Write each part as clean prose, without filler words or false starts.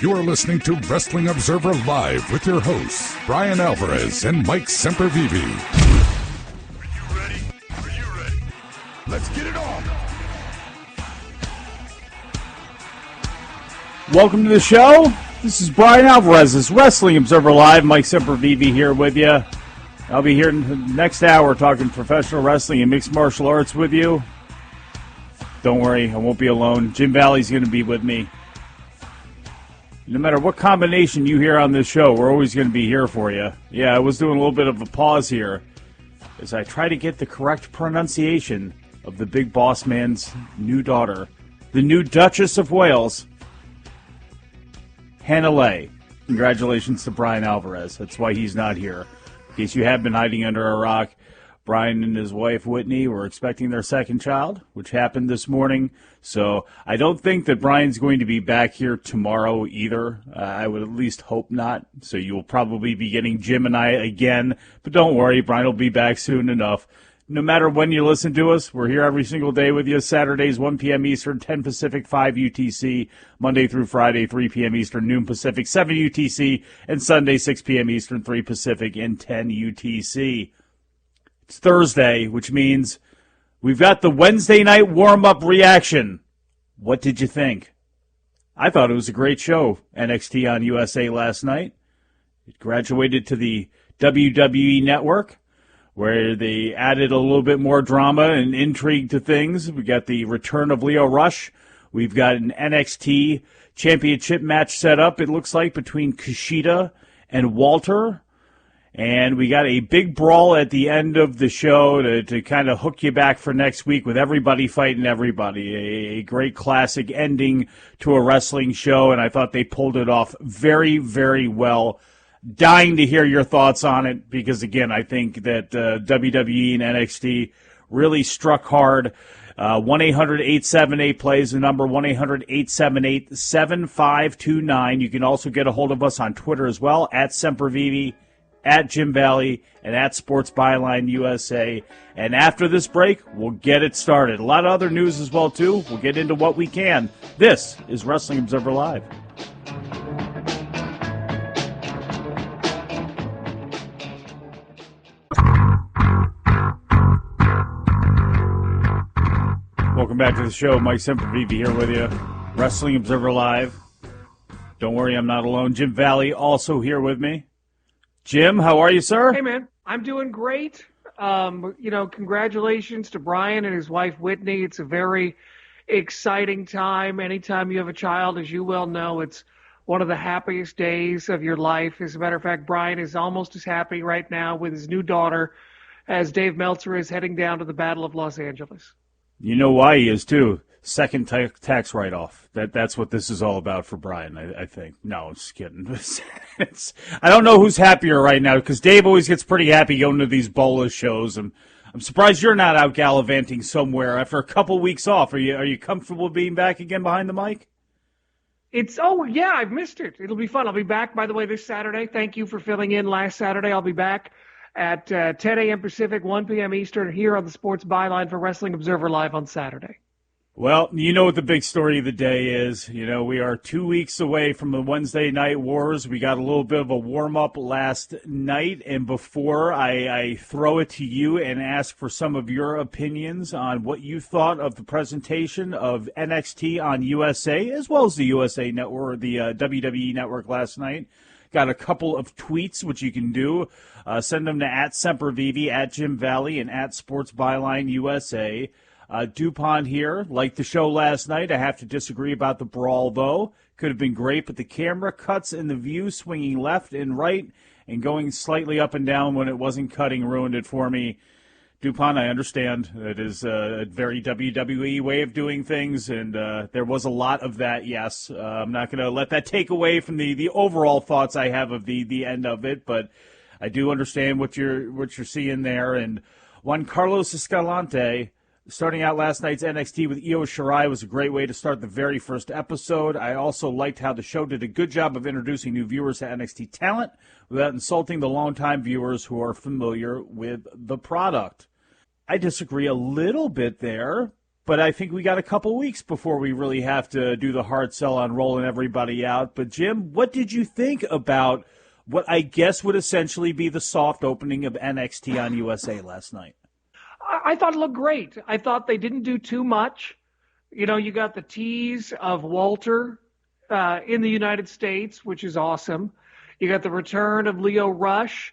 You are listening to Wrestling Observer Live with your hosts, Brian Alvarez and Mike Sempervive. Are you ready? Are you ready? Let's get it on! Welcome to the show. This is Brian Alvarez. This is Wrestling Observer Live. Mike Sempervive here with you. I'll be here in the next hour talking professional wrestling and mixed martial arts with you. Don't worry, I won't be alone. Jim Valley's going to be with me. No matter what combination you hear on this show, we're always going to be here for you. Yeah, I was doing a little bit of a pause here as I try to get the correct pronunciation of the big boss man's new daughter, the new Duchess of Wales, Hana Lay. Congratulations to Brian Alvarez. That's why he's not here. In case you have been hiding under a rock, Brian and his wife Whitney were expecting their second child, which happened this morning. So I don't think that Brian's going to be back here tomorrow either. I would at least hope not. So you'll probably be getting Jim and I again. But don't worry, Brian will be back soon enough. No matter when you listen to us, we're here every single day with you. Saturdays, 1 p.m. Eastern, 10 Pacific, 5 UTC. Monday through Friday, 3 p.m. Eastern, noon Pacific, 7 UTC. And Sunday, 6 p.m. Eastern, 3 Pacific, and 10 UTC. It's Thursday, which means we've got the Wednesday night warm-up reaction. What did you think? I thought it was a great show, NXT on USA last night. It graduated to the WWE Network, where they added a little bit more drama and intrigue to things. We got the return of Lio Rush. We've got an NXT championship match set up, it looks like, between Kushida and Walter. And we got a big brawl at the end of the show to kind of hook you back for next week with everybody fighting everybody. A great classic ending to a wrestling show, and I thought they pulled it off very, very well. Dying to hear your thoughts on it because, again, I think that WWE and NXT really struck hard. 1-800-878-PLAY is the number, 1-800-878-7529. You can also get a hold of us on Twitter as well, at Sempervive, at Jim Valley, and at Sports Byline USA. And after this break, we'll get it started. A lot of other news as well, too. We'll get into what we can. This is Wrestling Observer Live. Welcome back to the show. Mike Sempervive here with you. Wrestling Observer Live. Don't worry, I'm not alone. Jim Valley also here with me. Jim, how are you, sir? Hey, man. I'm doing great. Congratulations to Brian and his wife, Whitney. It's a very exciting time. Anytime you have a child, as you well know, it's one of the happiest days of your life. As a matter of fact, Brian is almost as happy right now with his new daughter as Dave Meltzer is heading down to the Battle of Los Angeles. You know why he is, too. Second tax write-off. That's what this is all about for Brian, I think. No, I'm just kidding. I don't know who's happier right now, because Dave always gets pretty happy going to these Bola shows. I'm surprised you're not out gallivanting somewhere after a couple weeks off. Are you comfortable being back again behind the mic? Yeah, I've missed it. It'll be fun. I'll be back, by the way, this Saturday. Thank you for filling in last Saturday. I'll be back at 10 a.m. Pacific, 1 p.m. Eastern, here on the Sports Byline for Wrestling Observer Live on Saturday. Well, you know what the big story of the day is. You know, we are 2 weeks away from the Wednesday Night Wars. We got a little bit of a warm-up last night, and before I throw it to you and ask for some of your opinions on what you thought of the presentation of NXT on USA, as well as the USA Network, the WWE Network last night, got a couple of tweets, which you can do. Send them to at Sempervive, at Jim Valley, and at Sports Byline USA. DuPont here, like the show last night. I have to disagree about the brawl, though. Could have been great, but the camera cuts and the view swinging left and right and going slightly up and down when it wasn't cutting ruined it for me. DuPont, I understand. It is a very WWE way of doing things, and there was a lot of that, yes. I'm not going to let that take away from the overall thoughts I have of the end of it, but I do understand what you're seeing there. And Juan Carlos Escalante, starting out last night's NXT with Io Shirai, was a great way to start the very first episode. I also liked how the show did a good job of introducing new viewers to NXT talent without insulting the longtime viewers who are familiar with the product. I disagree a little bit there, But I think we got a couple weeks before we really have to do the hard sell on rolling everybody out. But, Jim, what did you think about what I guess would essentially be the soft opening of NXT on USA last night? I thought it looked great. I thought they didn't do too much. You know, you got the tease of Walter in the United States, which is awesome. You got the return of Leo Rush.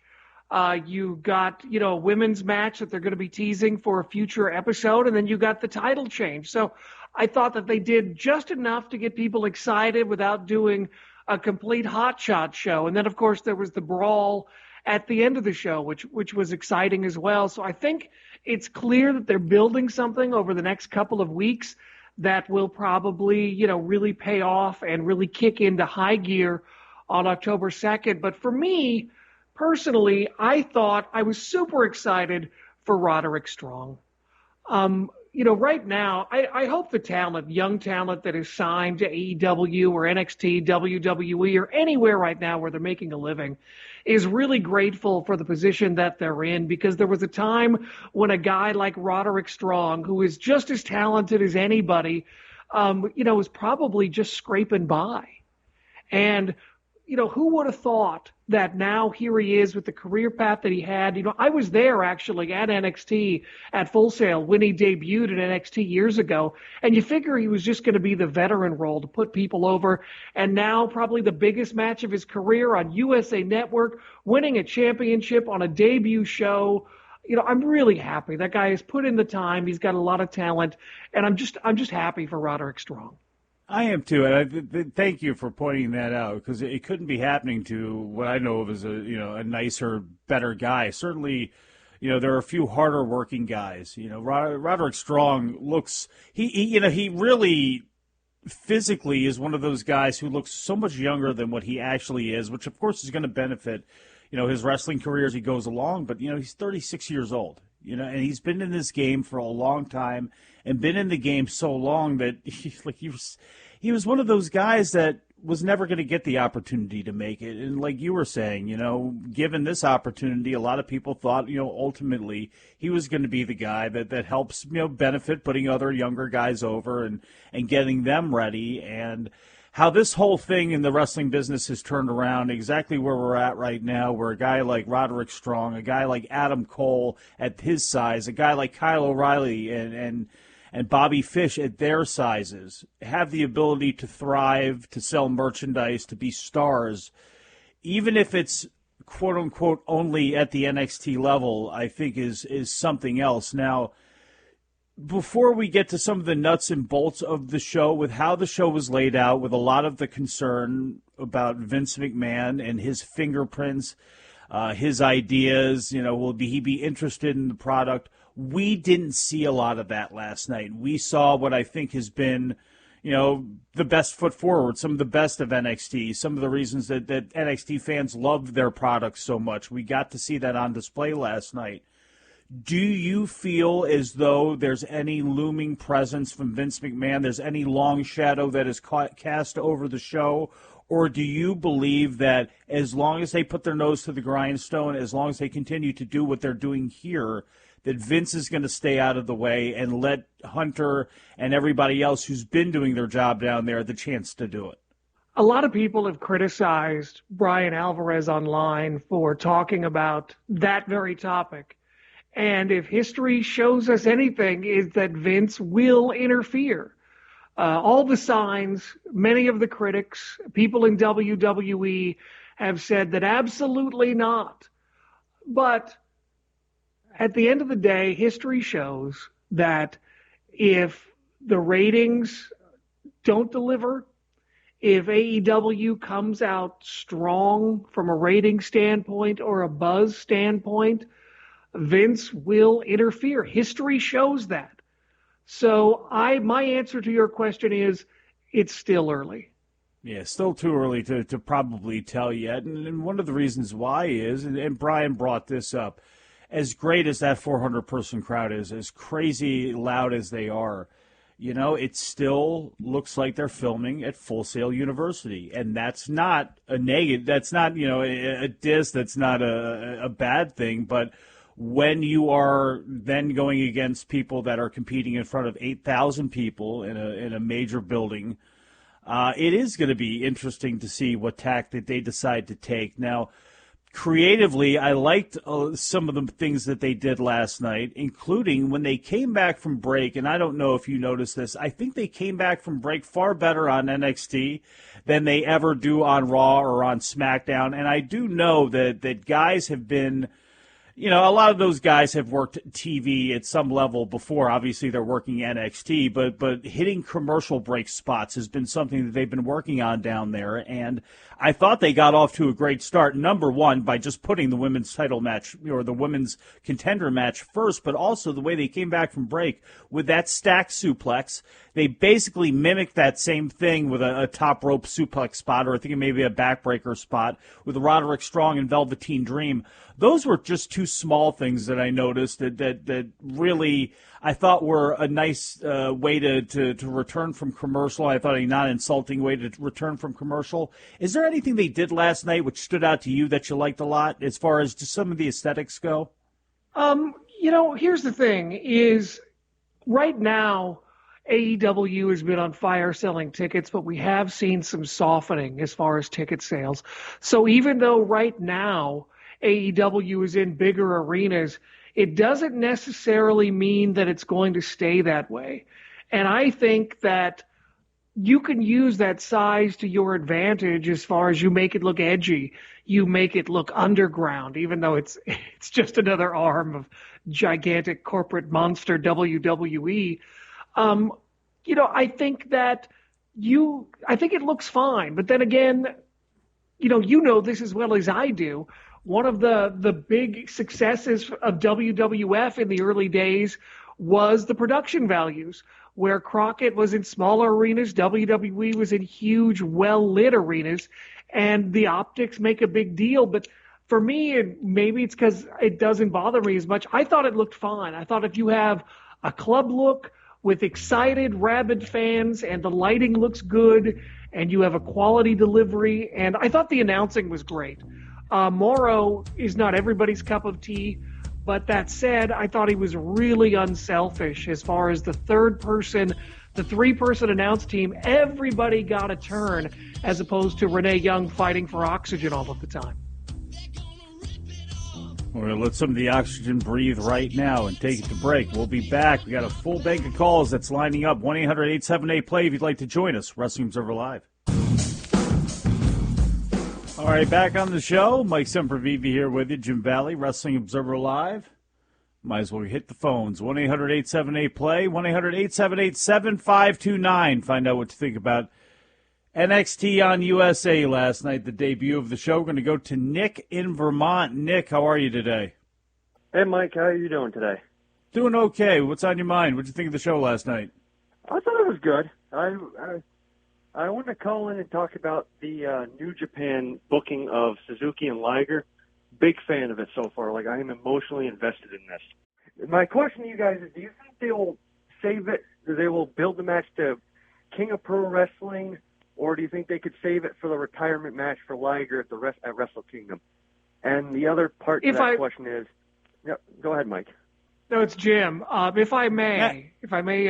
You got, a women's match that they're going to be teasing for a future episode, and then you got the title change. So I thought that they did just enough to get people excited without doing a complete hotshot show. And then, of course, there was the brawl at the end of the show, which was exciting as well. So I think it's clear that they're building something over the next couple of weeks that will probably, really pay off and really kick into high gear on October 2nd. But for me, personally, I thought I was super excited for Roderick Strong. Right now, I hope the talent, young talent that is signed to AEW or NXT, WWE, or anywhere right now where they're making a living is really grateful for the position that they're in, because there was a time when a guy like Roderick Strong, who is just as talented as anybody, was probably just scraping by. And who would have thought that now here he is with the career path that he had? I was there actually at NXT at Full Sail when he debuted in NXT years ago, and you figure he was just going to be the veteran role to put people over, and now probably the biggest match of his career on USA Network, winning a championship on a debut show. I'm really happy. That guy has put in the time. He's got a lot of talent, and I'm just happy for Roderick Strong. I am too, and thank you for pointing that out, because it couldn't be happening to what I know of as a nicer, better guy. Certainly, there are a few harder working guys. Roderick Strong looks he really physically is one of those guys who looks so much younger than what he actually is, which of course is going to benefit his wrestling career as he goes along. But he's 36 years old. And he's been in this game for a long time and been in the game so long that he was one of those guys that was never going to get the opportunity to make it. And like you were saying, given this opportunity, a lot of people thought, ultimately he was going to be the guy that helps, benefit putting other younger guys over and getting them ready. And how this whole thing in the wrestling business has turned around, exactly where we're at right now, where a guy like Roderick Strong, a guy like Adam Cole at his size, a guy like Kyle O'Reilly and Bobby Fish at their sizes have the ability to thrive, to sell merchandise, to be stars, even if it's quote-unquote only at the NXT level, I think is something else. Now, before we get to some of the nuts and bolts of the show, with how the show was laid out, with a lot of the concern about Vince McMahon and his fingerprints, his ideas, will he be interested in the product? We didn't see a lot of that last night. We saw what I think has been, the best foot forward, some of the best of NXT, some of the reasons that NXT fans love their products so much. We got to see that on display last night. Do you feel as though there's any looming presence from Vince McMahon, there's any long shadow that is cast over the show, or do you believe that as long as they put their nose to the grindstone, as long as they continue to do what they're doing here, that Vince is going to stay out of the way and let Hunter and everybody else who's been doing their job down there the chance to do it? A lot of people have criticized Brian Alvarez online for talking about that very topic. And if history shows us anything, is that Vince will interfere. All the signs, many of the critics, people in WWE have said that absolutely not. But at the end of the day, history shows that if the ratings don't deliver, if AEW comes out strong from a rating standpoint or a buzz standpoint, Vince will interfere. History shows that. So my answer to your question is it's still early. Yeah, still too early to probably tell yet. And one of the reasons why is, and Brian brought this up, as great as that 400-person crowd is, as crazy loud as they are, it still looks like they're filming at Full Sail University. And that's not a negative. That's not, a diss. That's not a bad thing. But when you are then going against people that are competing in front of 8,000 people in a major building, it is going to be interesting to see what tack that they decide to take. Now, creatively, I liked some of the things that they did last night, including when they came back from break, and I don't know if you noticed this, I think they came back from break far better on NXT than they ever do on Raw or on SmackDown, and I do know that guys have been... You know, a lot of those guys have worked TV at some level before. Obviously, they're working NXT, but hitting commercial break spots has been something that they've been working on down there. And I thought they got off to a great start, number one, by just putting the women's title match or the women's contender match first, but also the way they came back from break with that stack suplex. They basically mimicked that same thing with a top rope suplex spot, or I think it may be a backbreaker spot with Roderick Strong and Velveteen Dream. Those were just two small things that I noticed that really I thought were a nice way to return from commercial. I thought a non-insulting way to return from commercial. Is there anything they did last night which stood out to you that you liked a lot as far as just some of the aesthetics go? Here's the thing is right now, AEW has been on fire selling tickets, but we have seen some softening as far as ticket sales. So even though right now AEW is in bigger arenas, it doesn't necessarily mean that it's going to stay that way. And I think that you can use that size to your advantage as far as you make it look edgy. You make it look underground, even though it's just another arm of gigantic corporate monster WWE. I think that I think it looks fine. But then again, you know this as well as I do. One of the big successes of WWF in the early days was the production values, where Crockett was in smaller arenas, WWE was in huge, well-lit arenas, and the optics make a big deal. But for me, maybe it's because it doesn't bother me as much, I thought it looked fine. I thought if you have a club look with excited, rabid fans, and the lighting looks good, and you have a quality delivery, and I thought the announcing was great. Morrow is not everybody's cup of tea, but that said, I thought he was really unselfish as far as the three-person announce team. Everybody got a turn as opposed to Renee Young fighting for oxygen all of the time. We're going to let some of the oxygen breathe right now and take it to break. We'll be back. We got a full bank of calls that's lining up. 1-800-878-PLAY if you'd like to join us. Wrestling Observer Live. All right, back on the show. Mike Sempervive here with you. Jim Valley, Wrestling Observer Live. Might as well hit the phones. 1-800-878-PLAY, 1-800-878-7529. Find out what you think about NXT on USA last night, the debut of the show. We're going to go to Nick in Vermont. Nick, how are you today? Hey, Mike, how are you doing today? Doing okay. What's on your mind? What did you think of the show last night? I thought it was good. I wanted to call in and talk about the New Japan booking of Suzuki and Liger. Big fan of it so far. Like, I am emotionally invested in this. My question to you guys is, do you think they will save it, or they will build the match to King of Pro Wrestling, or do you think they could save it for the retirement match for Liger at Wrestle Kingdom? And the other part to that question is, go ahead, Mike. No, it's Jim. If I may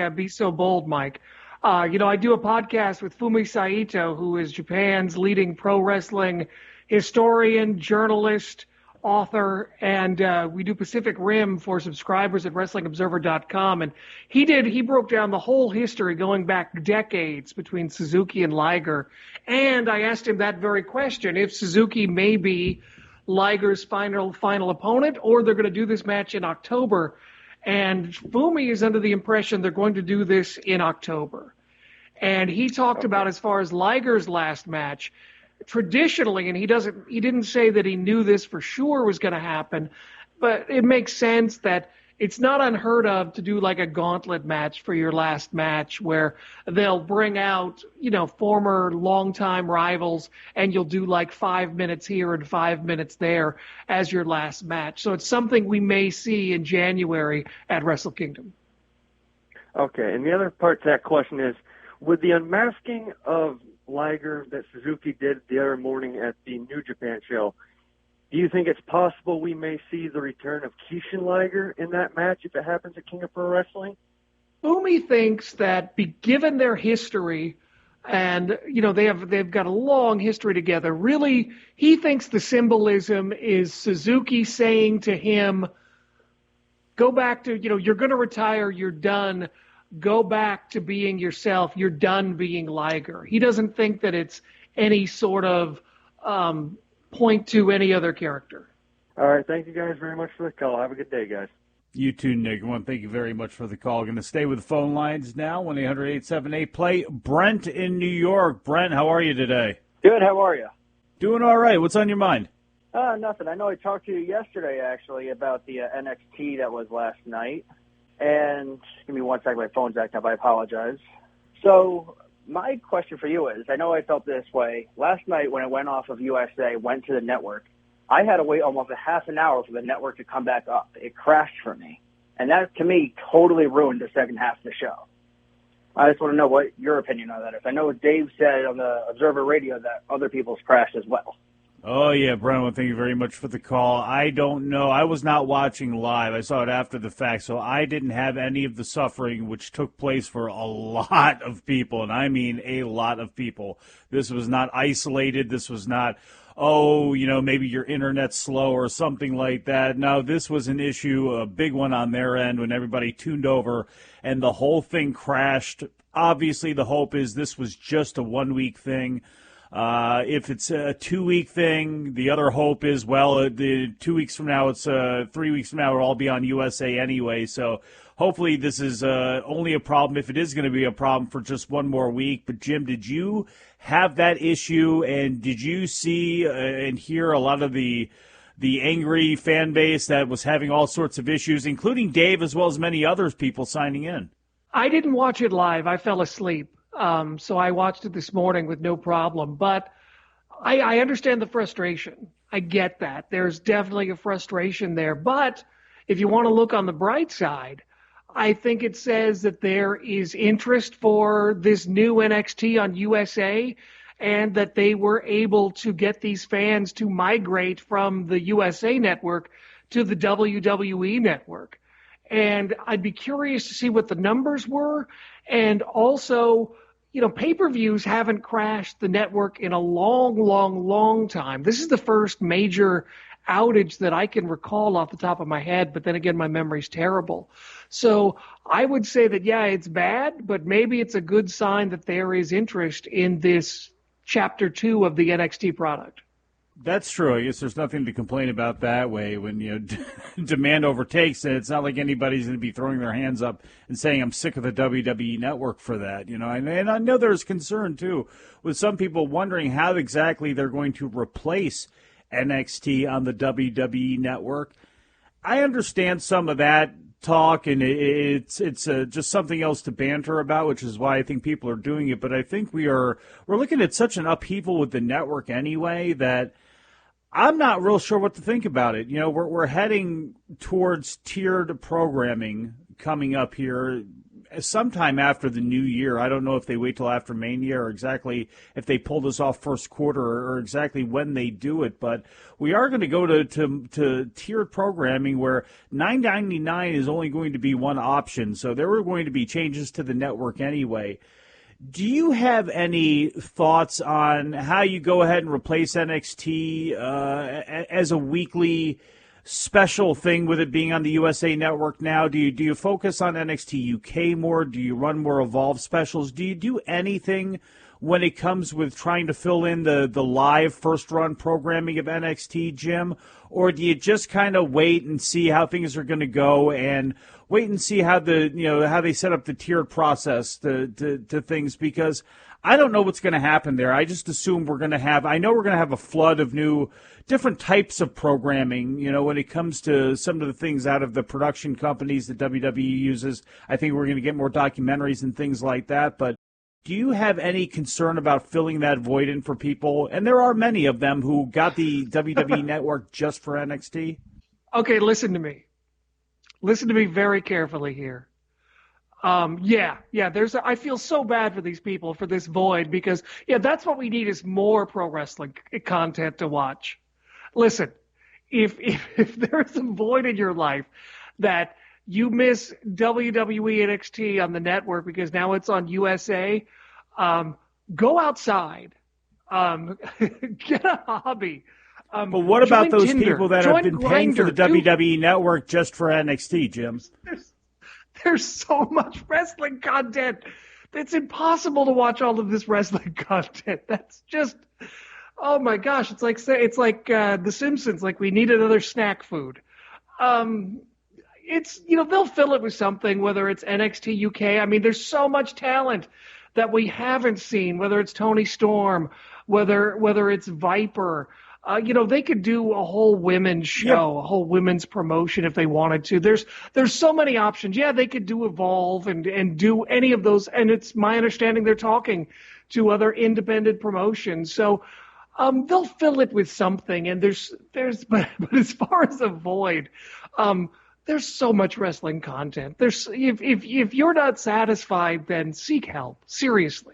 be so bold, Mike. I do a podcast with Fumi Saito, who is Japan's leading pro wrestling historian, journalist, author, and we do Pacific Rim for subscribers at WrestlingObserver.com. And he broke down the whole history going back decades between Suzuki and Liger. And I asked him that very question, if Suzuki may be Liger's final opponent, or they're going to do this match in October. And Fumi is under the impression they're going to do this in October. And he talked about, as far as Liger's last match, traditionally, and he didn't say that he knew this for sure was going to happen, but it makes sense that it's not unheard of to do like a gauntlet match for your last match, where they'll bring out, former longtime rivals, and you'll do like 5 minutes here and 5 minutes there as your last match. So it's something we may see in January at Wrestle Kingdom. Okay, and the other part to that question is, with the unmasking of Liger that Suzuki did the other morning at the New Japan show, Do you think it's possible we may see the return of Keishan Liger in that match if it happens at King of Pro Wrestling? Umi thinks that, given their history, and they've got a long history together. Really, he thinks the symbolism is Suzuki saying to him, "Go back to you're going to retire. You're done. Go back to being yourself. You're done being Liger." He doesn't think that it's any sort of point to any other character. All right. Thank you guys very much for the call. Have a good day, guys. You too, Nick. I want to thank you very much for the call. Going to stay with the phone lines now, 1-800-878-PLAY. Brent in New York. Brent, how are you today? Good, how are you? Doing all right. What's on your mind? Nothing. I know I talked to you yesterday, actually, about the NXT that was last night. And give me one second, my phone's acting up. I apologize. So my question for you is, I know I felt this way. Last night when it went off of USA, went to the network, I had to wait almost a half an hour for the network to come back up. It crashed for me. And that, to me, totally ruined the second half of the show. I just want to know what your opinion on that is. I know Dave said on the Observer Radio that other people's crashed as well. Oh, yeah, Brian, thank you very much for the call. I don't know. I was not watching live. I saw it after the fact, so I didn't have any of the suffering which took place for a lot of people, and I mean a lot of people. This was not isolated. This was not, maybe your internet's slow or something like that. No, this was an issue, a big one on their end when everybody tuned over and the whole thing crashed. Obviously, the hope is this was just a 1 week thing. If it's a 2 week thing, the other hope is, the 2 weeks from now, it's 3 weeks from now, it'll all be on USA anyway. So hopefully this is only a problem if it is going to be a problem for just 1 more week. But Jim, did you have that issue, and did you see and hear a lot of the angry fan base that was having all sorts of issues, including Dave as well as many other people signing in? I didn't watch it live. I fell asleep. So I watched it this morning with no problem. But I understand the frustration. I get that. There's definitely a frustration there. But if you want to look on the bright side, I think it says that there is interest for this new NXT on USA, and that they were able to get these fans to migrate from the USA Network to the WWE Network. And I'd be curious to see what the numbers were. And also, pay-per-views haven't crashed the network in a long, long, long time. This is the first major outage that I can recall off the top of my head, but then again, my memory's terrible. So I would say that, yeah, it's bad, but maybe it's a good sign that there is interest in this Chapter 2 of the NXT product. That's true. I guess there's nothing to complain about that way when demand overtakes it. It's not like anybody's going to be throwing their hands up and saying, I'm sick of the WWE Network for that. And I know there's concern, too, with some people wondering how exactly they're going to replace NXT on the WWE Network. I understand some of that talk, and it's just something else to banter about, which is why I think people are doing it. But I think we're looking at such an upheaval with the network anyway that I'm not real sure what to think about it. We're heading towards tiered programming coming up here sometime after the new year. I don't know if they wait till after Mania or exactly if they pull this off first quarter or exactly when they do it. But we are going to go to tiered programming where $9.99 is only going to be one option. So there were going to be changes to the network anyway. Do you have any thoughts on how you go ahead and replace NXT as a weekly special thing with it being on the USA Network now? Do you focus on NXT UK more? Do you run more Evolve specials? Do you do anything when it comes with trying to fill in the live first-run programming of NXT, Jim? Or do you just kind of wait and see how things are going to go and wait and see how how they set up the tiered process to things? Because I don't know what's going to happen there. I just assume we're going to have a flood of new different types of programming, when it comes to some of the things out of the production companies that WWE uses. I think we're going to get more documentaries and things like that. But do you have any concern about filling that void in for people? And there are many of them who got the WWE Network just for NXT. Okay, listen to me. Listen to me very carefully here. I feel so bad for these people, for this void, because, that's what we need is more pro wrestling content to watch. Listen, if there's a void in your life that you miss WWE NXT on the network because now it's on USA, go outside, get a hobby. But what about those Tinder, people that have been paying for the Grindr, WWE Network just for NXT, Jim? There's so much wrestling content. It's impossible to watch all of this wrestling content. That's just, oh my gosh! It's like The Simpsons. Like we need another snack food. It's they'll fill it with something, whether it's NXT UK. I mean, there's so much talent that we haven't seen. Whether it's Tony Storm, whether it's Viper. They could do a whole women's show, a whole women's promotion if they wanted to. There's so many options. Yeah, they could do Evolve and do any of those. And it's my understanding they're talking to other independent promotions. So they'll fill it with something. And but as far as a void, there's so much wrestling content. If you're not satisfied, then seek help. Seriously.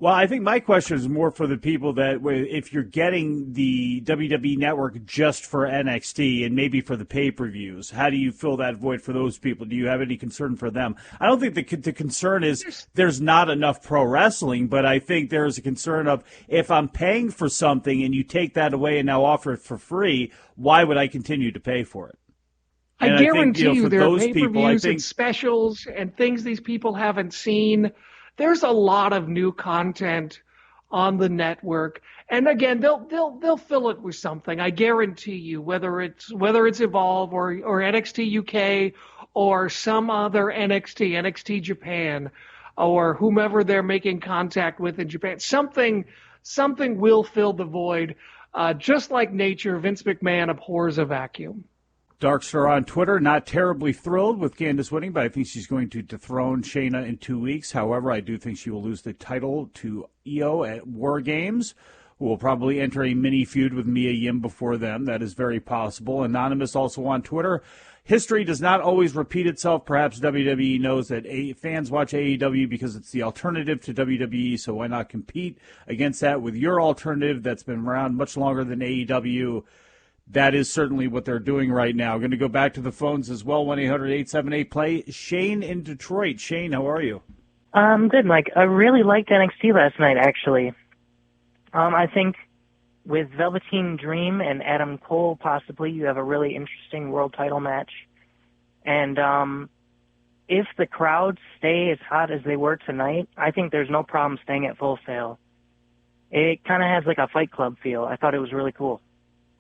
Well, I think my question is more for the people that if you're getting the WWE Network just for NXT and maybe for the pay-per-views, how do you fill that void for those people? Do you have any concern for them? I don't think the concern is there's not enough pro wrestling, but I think there is a concern of if I'm paying for something and you take that away and now offer it for free, why would I continue to pay for it? And I guarantee you there are pay-per-views people, and specials and things these people haven't seen. There's a lot of new content on the network, and again, they'll fill it with something. I guarantee you, whether it's Evolve or NXT UK or some other NXT Japan, or whomever they're making contact with in Japan, something will fill the void. Just like nature, Vince McMahon abhors a vacuum. Darkstar on Twitter, not terribly thrilled with Candice winning, but I think she's going to dethrone Shayna in 2 weeks. However, I do think she will lose the title to Io at War Games, who will probably enter a mini feud with Mia Yim before them. That is very possible. Anonymous also on Twitter. History does not always repeat itself. Perhaps WWE knows that fans watch AEW because it's the alternative to WWE, so why not compete against that with your alternative that's been around much longer than AEW? That is certainly what they're doing right now. Going to go back to the phones as well, 1-800-878-PLAY. Shane in Detroit. Shane, how are you? Good, Mike. I really liked NXT last night, actually. I think with Velveteen Dream and Adam Cole, possibly, you have a really interesting world title match. And if the crowds stay as hot as they were tonight, I think there's no problem staying at Full Sail. It kind of has like a Fight Club feel. I thought it was really cool.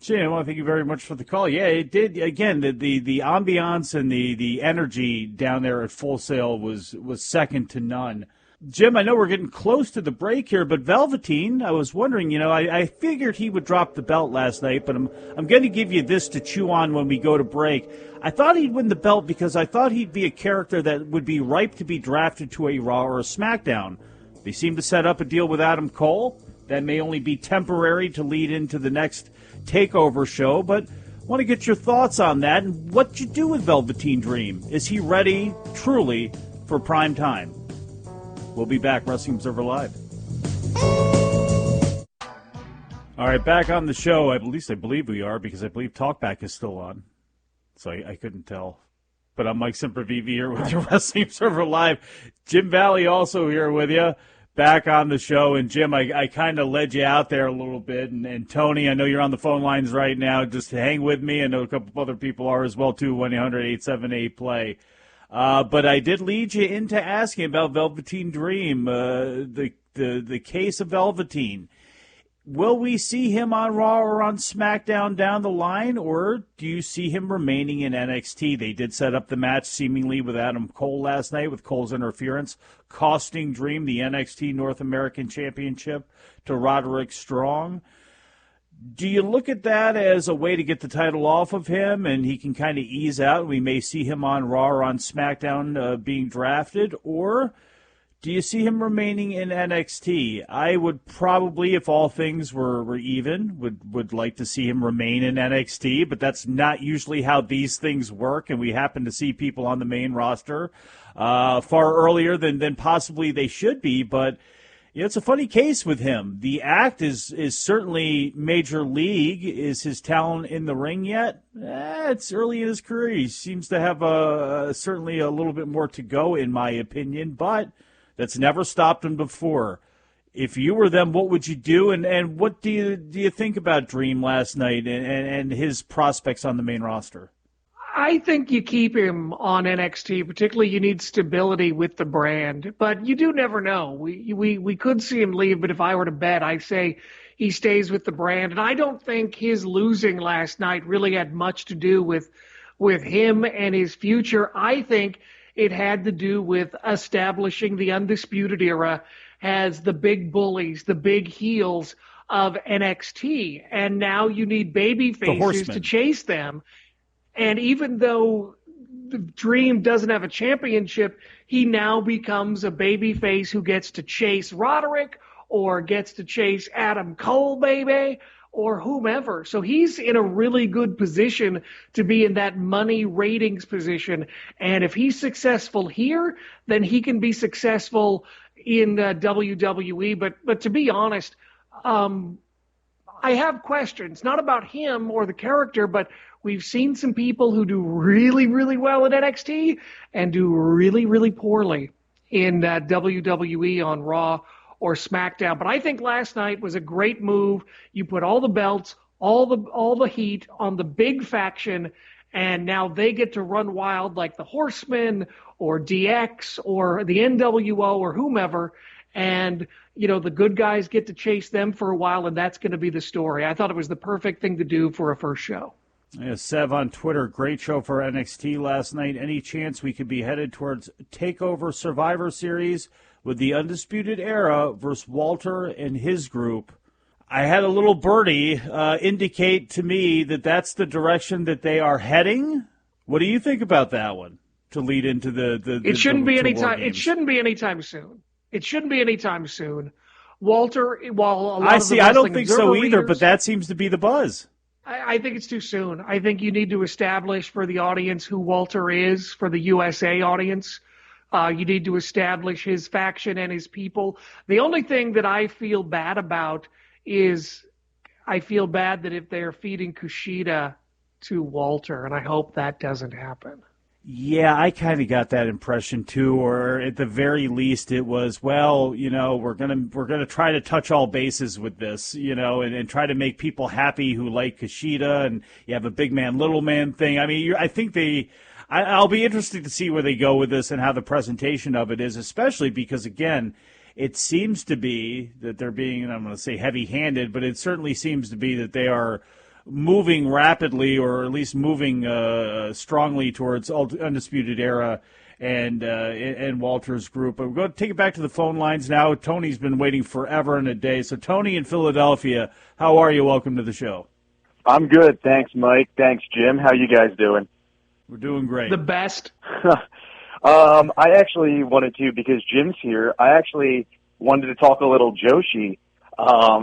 Shane, well, thank you very much for the call. Yeah, it did. Again, the ambiance and the energy down there at Full Sail was second to none. Jim, I know we're getting close to the break here, but Velveteen, I was wondering, I figured he would drop the belt last night, but I'm going to give you this to chew on when we go to break. I thought he'd win the belt because I thought he'd be a character that would be ripe to be drafted to a Raw or a SmackDown. They seem to set up a deal with Adam Cole. That may only be temporary to lead into the next takeover show, but I want to get your thoughts on that and what you do with Velveteen Dream. Is he ready, truly, for prime time? We'll be back, Wrestling Observer Live. All right, back on the show. At least I believe we are, because I believe Talkback is still on. So I couldn't tell. But I'm Mike Sempervive here with your Wrestling Observer Live. Jim Valley also here with you. Back on the show, and Jim, I kind of led you out there a little bit, and Tony, I know you're on the phone lines right now, just hang with me. I know a couple of other people are as well, too, 1-800-878-PLAY. But I did lead you into asking about Velveteen Dream, the case of Velveteen. Will we see him on Raw or on SmackDown down the line, or do you see him remaining in NXT? They did set up the match seemingly with Adam Cole last night with Cole's interference, costing Dream the NXT North American Championship to Roderick Strong. Do you look at that as a way to get the title off of him and he can kind of ease out? We may see him on Raw or on SmackDown being drafted, or do you see him remaining in NXT? I would probably, if all things were even, would like to see him remain in NXT, but that's not usually how these things work, and we happen to see people on the main roster far earlier than possibly they should be. But, Yeah, it's a funny case with him. The act is certainly major league. Is his talent in the ring yet? It's early in his career. He seems to have certainly a little bit more to go, in my opinion, but that's never stopped him before. If you were them, what would you do? And what do you think about Dream last night and his prospects on the main roster? I think you keep him on NXT, particularly you need stability with the brand, but you do never know. We could see him leave, but if I were to bet, I say he stays with the brand. And I don't think his losing last night really had much to do with him and his future. I think it had to do with establishing the Undisputed Era as the big bullies, the big heels of NXT. And now you need baby faces to chase them. And even though the Dream doesn't have a championship, he now becomes a babyface who gets to chase Roderick or gets to chase Adam Cole, baby, or whomever. So he's in a really good position to be in that money ratings position. And if he's successful here, then he can be successful in WWE. But to be honest, I have questions, not about him or the character, but we've seen some people who do really, really well at NXT and do really, really poorly in WWE on Raw or SmackDown. But I think last night was a great move. You put all the belts, all the heat on the big faction, and now they get to run wild like the Horsemen or DX or the NWO or whomever. And, the good guys get to chase them for a while, and that's going to be the story. I thought it was the perfect thing to do for a first show. Yeah, Sev on Twitter, great show for NXT last night. Any chance we could be headed towards TakeOver Survivor Series with the Undisputed Era versus Walter and his group? I had a little birdie indicate to me that that's the direction that they are heading. What do you think about that one to lead into the It shouldn't be anytime. It shouldn't be anytime soon. It shouldn't be anytime soon. Walter, while a lot of the I don't think so readers, either, but that seems to be the buzz. I think it's too soon. I think you need to establish for the audience who Walter is, for the USA audience. You need to establish his faction and his people. The only thing that I feel bad about is I feel bad that if they're feeding Kushida to Walter, and I hope that doesn't happen. Yeah, I kind of got that impression too, or at the very least it was, well, we're gonna try to touch all bases with this, and try to make people happy who like Kushida, and you have a big man, little man thing. I mean, I think I'll be interested to see where they go with this and how the presentation of it is, especially because, again, it seems to be that they're being, and I'm going to say heavy-handed, but it certainly seems to be that they are moving rapidly, or at least moving strongly towards Undisputed Era and Walter's group. But we're going to take it back to the phone lines now. Tony's been waiting forever and a day. So, Tony in Philadelphia, how are you? Welcome to the show. I'm good. Thanks, Mike. Thanks, Jim. How you guys doing? We're doing great. The best. I actually wanted to, because Jim's here, I actually wanted to talk a little Joshi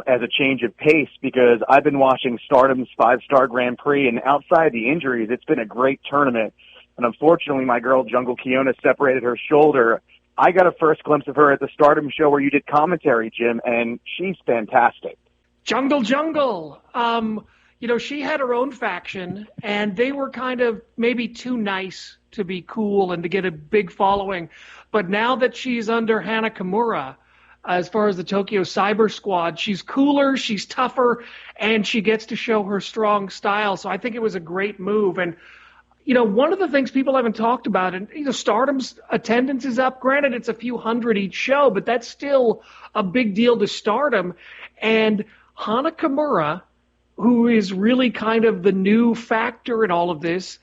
as a change of pace, because I've been watching Stardom's 5-Star Grand Prix, and outside the injuries, it's been a great tournament. And unfortunately, my girl Jungle Kiona separated her shoulder. I got a first glimpse of her at the Stardom show where you did commentary, Jim, and she's fantastic. Jungle. She had her own faction, and they were kind of maybe too nice to be cool and to get a big following. But now that she's under Hana Kimura, as far as the Tokyo Cyber Squad, she's cooler, she's tougher, and she gets to show her strong style. So I think it was a great move. And, one of the things people haven't talked about, and, Stardom's attendance is up. Granted, it's a few hundred each show, but that's still a big deal to Stardom. And Hana Kimura, who is really kind of the new factor in all of this,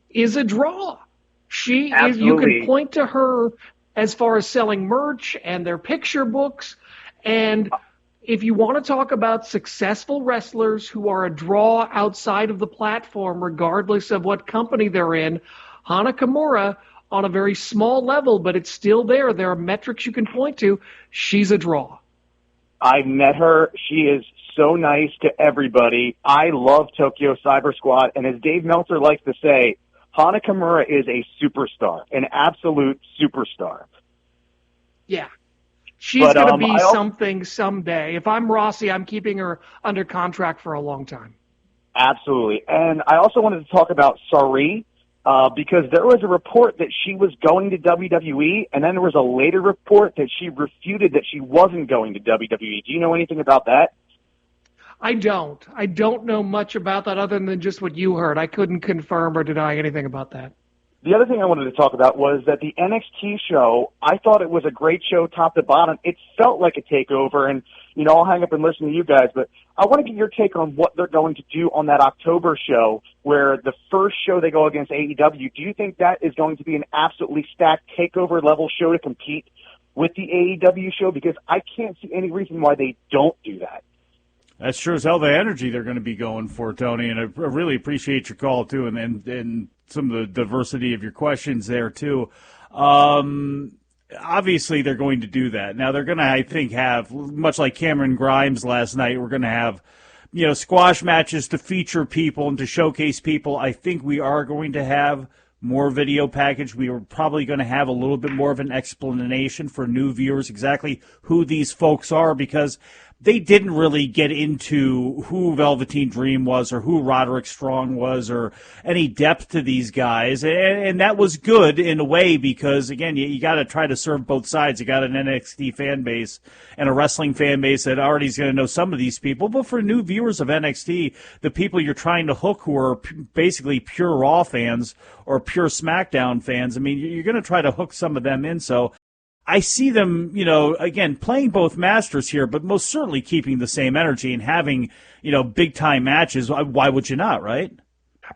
is a draw. She is, you can point to her as far as selling merch and their picture books. And if you want to talk about successful wrestlers who are a draw outside of the platform, regardless of what company they're in, Hana Kimura, on a very small level, but it's still there. There are metrics you can point to. She's a draw. I met her. She is so nice to everybody. I love Tokyo Cyber Squad. And as Dave Meltzer likes to say, Hana Kimura is a superstar, an absolute superstar. Yeah. She's going to be something someday. If I'm Rossi, I'm keeping her under contract for a long time. Absolutely. And I also wanted to talk about Sari, because there was a report that she was going to WWE, and then there was a later report that she refuted that she wasn't going to WWE. Do you know anything about that? I don't. I don't know much about that other than just what you heard. I couldn't confirm or deny anything about that. The other thing I wanted to talk about was that the NXT show, I thought it was a great show top to bottom. It felt like a takeover, and, you know, I'll hang up and listen to you guys, but I want to get your take on what they're going to do on that October show where the first show they go against AEW. Do you think that is going to be an absolutely stacked takeover-level show to compete with the AEW show? Because I can't see any reason why they don't do that. That's sure as hell the energy they're going to be going for, Tony, and I really appreciate your call, too, and some of the diversity of your questions there, too. Obviously, they're going to do that. Now, they're going to, I think, have, much like Cameron Grimes last night, we're going to have, you know, squash matches to feature people and to showcase people. I think we are going to have more video package. We are probably going to have a little bit more of an explanation for new viewers exactly who these folks are, because they didn't really get into who Velveteen Dream was or who Roderick Strong was or any depth to these guys. And that was good in a way because, again, you got to try to serve both sides. You got an NXT fan base and a wrestling fan base that already is going to know some of these people. But for new viewers of NXT, the people you're trying to hook who are basically pure Raw fans or pure SmackDown fans, I mean, you're going to try to hook some of them in. So I see them, you know, again, playing both masters here, but most certainly keeping the same energy and having, you know, big-time matches. Why would you not, right?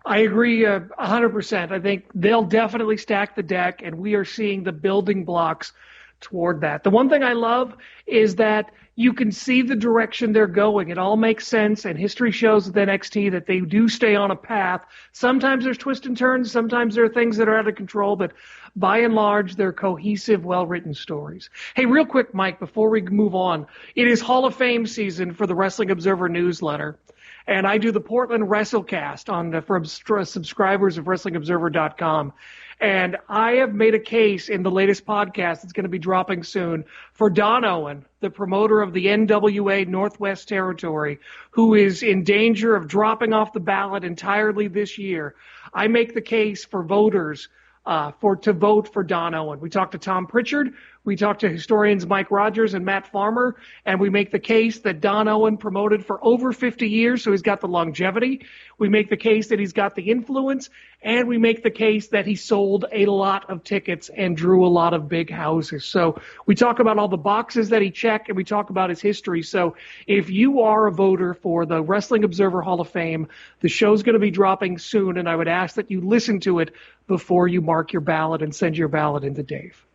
I agree 100%. I think they'll definitely stack the deck, and we are seeing the building blocks toward that. The one thing I love is that you can see the direction they're going. It all makes sense, and history shows with NXT that they do stay on a path. Sometimes there's twists and turns. Sometimes there are things that are out of control, but by and large, they're cohesive, well-written stories. Hey, real quick, Mike, before we move on, it is Hall of Fame season for the Wrestling Observer newsletter, and I do the Portland WrestleCast for subscribers of WrestlingObserver.com. And I have made a case in the latest podcast that's going to be dropping soon for Don Owen, the promoter of the NWA Northwest Territory, who is in danger of dropping off the ballot entirely this year. I make the case for voters to vote for Don Owen. We talked to Tom Pritchard. We talked to historians Mike Rogers and Matt Farmer, and we make the case that Don Owen promoted for over 50 years, so he's got the longevity. We make the case that he's got the influence, and we make the case that he sold a lot of tickets and drew a lot of big houses. So we talk about all the boxes that he checked, and we talk about his history. So if you are a voter for the Wrestling Observer Hall of Fame, the show's going to be dropping soon, and I would ask that you listen to it before you mark your ballot and send your ballot in to Dave.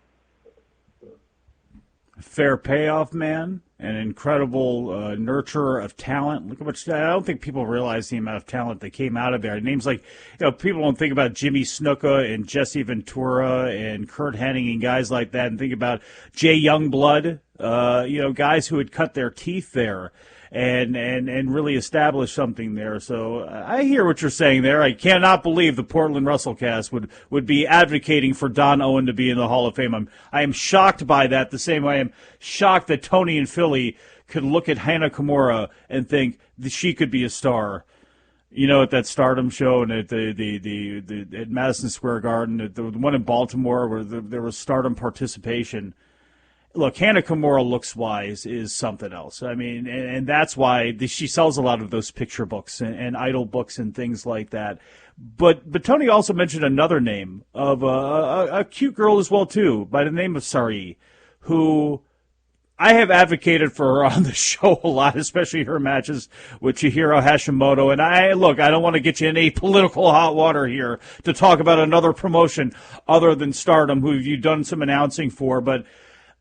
Fair payoff, man. An incredible nurturer of talent. Look how much. I don't think people realize the amount of talent that came out of there. Names like, you know, people don't think about Jimmy Snuka and Jesse Ventura and Kurt Hennig and guys like that, and think about Jay Youngblood. You know, guys who had cut their teeth there and really establish something there. So I hear what you're saying there. I cannot believe the Portland WrestleCast would be advocating for Don Owen to be in the Hall of Fame. I am shocked by that, the same way I am shocked that Tony in Philly could look at Hana Kimura and think that she could be a star. You know, at that Stardom show and at at Madison Square Garden, the one in Baltimore where there was Stardom participation. Look, Hana Kimura looks-wise is something else. I mean, and that's why she sells a lot of those picture books and idol books and things like that. But Tony also mentioned another name of a cute girl as well, too, by the name of Sari, who I have advocated for her on the show a lot, especially her matches with Chihiro Hashimoto. And I don't want to get you in any political hot water here to talk about another promotion other than Stardom, who you've done some announcing for, but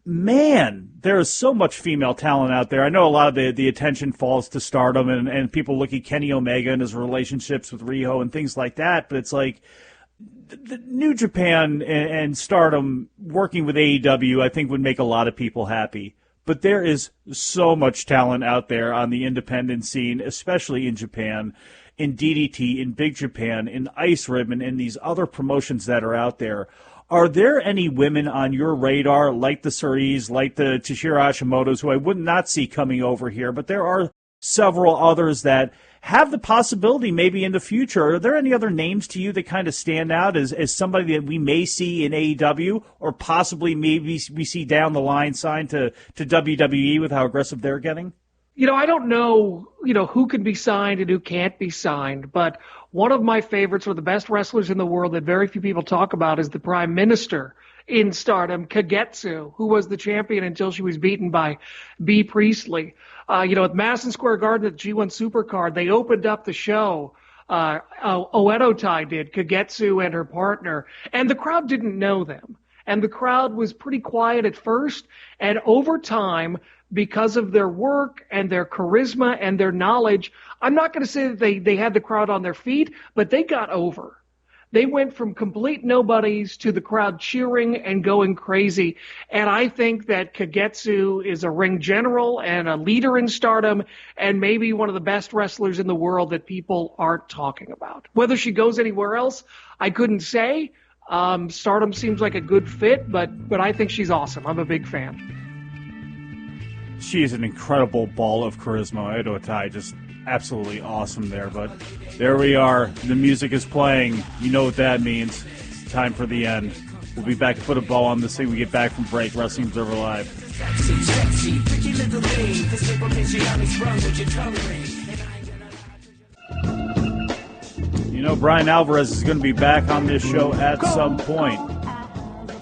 man, there is so much female talent out there. I know a lot of the attention falls to Stardom and people look at Kenny Omega and his relationships with Riho and things like that, but it's like the New Japan and Stardom working with AEW, I think, would make a lot of people happy. But there is so much talent out there on the independent scene, especially in Japan, in DDT, in Big Japan, in Ice Ribbon, and these other promotions that are out there Are there any women on your radar, like the Suris, like the Toshiro Hashimoto's, who I would not see coming over here, but there are several others that have the possibility maybe in the future? Are there any other names to you that kind of stand out as somebody that we may see in AEW, or possibly maybe we see down the line signed to WWE with how aggressive they're getting? I don't know, who can be signed and who can't be signed, but one of my favorites, or the best wrestlers in the world that very few people talk about, is the Prime Minister in Stardom, Kagetsu, who was the champion until she was beaten by Bea Priestley. At Madison Square Garden at the G1 Supercard, they opened up the show. Oedo Tai did, Kagetsu and her partner, and the crowd didn't know them. And the crowd was pretty quiet at first, and over time, because of their work and their charisma and their knowledge, I'm not going to say that they had the crowd on their feet, but they got over. They went from complete nobodies to the crowd cheering and going crazy. And I think that Kagetsu is a ring general and a leader in Stardom, and maybe one of the best wrestlers in the world that people aren't talking about. Whether she goes anywhere else, I couldn't say. Stardom seems like a good fit, but I think she's awesome. I'm a big fan. She is an incredible ball of charisma. Oedo Tai, just absolutely awesome there. But there we are. The music is playing. You know what that means. Time for the end. We'll be back to put a bow on this thing when we get back from break. Wrestling Observer Live. Brian Alvarez is going to be back on this show at some point.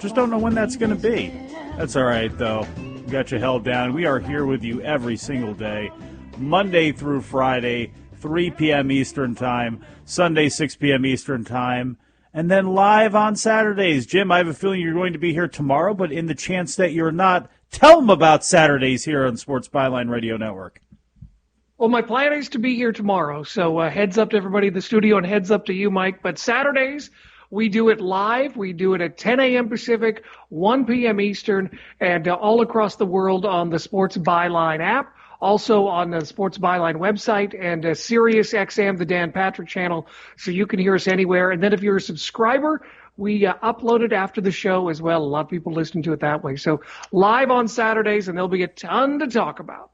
Just don't know when that's going to be. That's all right, though. We got you held down. We are here with you every single day, Monday through Friday, 3 p.m. Eastern Time, Sunday, 6 p.m. Eastern Time, and then live on Saturdays. Jim, I have a feeling you're going to be here tomorrow, but in the chance that you're not, tell them about Saturdays here on Sports Byline Radio Network. Well, my plan is to be here tomorrow, so heads up to everybody in the studio and heads up to you, Mike. But Saturdays, we do it live. We do it at 10 a.m. Pacific, 1 p.m. Eastern, and all across the world on the Sports Byline app, also on the Sports Byline website, and Sirius XM, the Dan Patrick channel, so you can hear us anywhere. And then if you're a subscriber, we upload it after the show as well. A lot of people listen to it that way. So live on Saturdays, and there'll be a ton to talk about.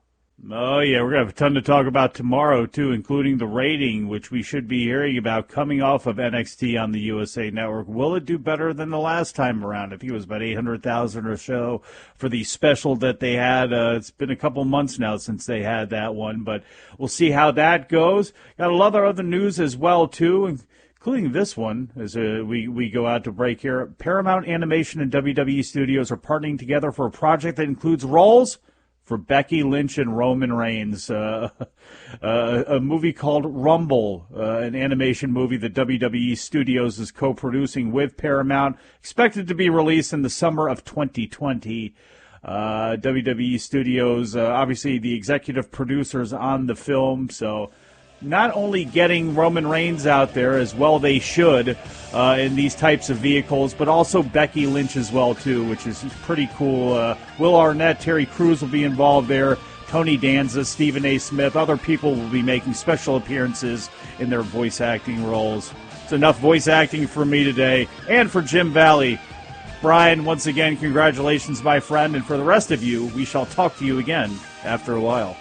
Oh, yeah, we're going to have a ton to talk about tomorrow, too, including the rating, which we should be hearing about coming off of NXT on the USA Network. Will it do better than the last time around? I think it was about 800,000 or so for the special that they had. It's been a couple months now since they had that one, but we'll see how that goes. Got a lot of other news as well, too, including this one as we go out to break here. Paramount Animation and WWE Studios are partnering together for a project that includes roles for Becky Lynch and Roman Reigns, a movie called Rumble, an animation movie that WWE Studios is co-producing with Paramount, expected to be released in the summer of 2020. WWE Studios, obviously the executive producers on the film, so not only getting Roman Reigns out there as well they should in these types of vehicles, but also Becky Lynch as well, too, which is pretty cool. Will Arnett, Terry Crews will be involved there, Tony Danza, Stephen A. Smith, other people will be making special appearances in their voice acting roles. It's enough voice acting for me today and for Jim Valley. Brian, once again, congratulations, my friend, and for the rest of you, we shall talk to you again after a while.